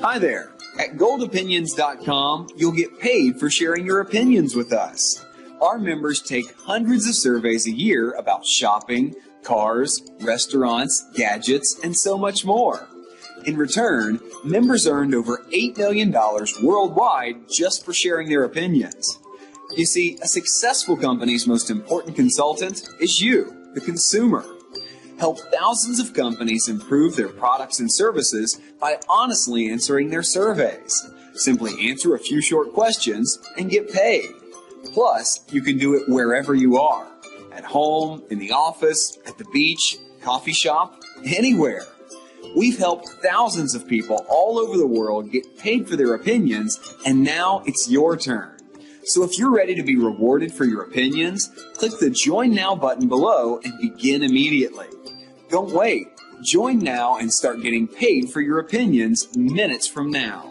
Hi there. At GoldOpinions.com, you'll get paid for sharing your opinions with us. Our members take hundreds of surveys a year about shopping, cars, restaurants, gadgets, and so much more. In return, members earned over $8 million worldwide just for sharing their opinions. You see, a successful company's most important consultant is you, the consumer. Help thousands of companies improve their products and services by honestly answering their surveys. Simply answer a few short questions and get paid. Plus, you can do it wherever you are. At home, in the office, at the beach, coffee shop, anywhere. We've helped thousands of people all over the world get paid for their opinions, and now it's your turn. So if you're ready to be rewarded for your opinions, click the Join Now button below and begin immediately. Don't wait. Join now and start getting paid for your opinions minutes from now.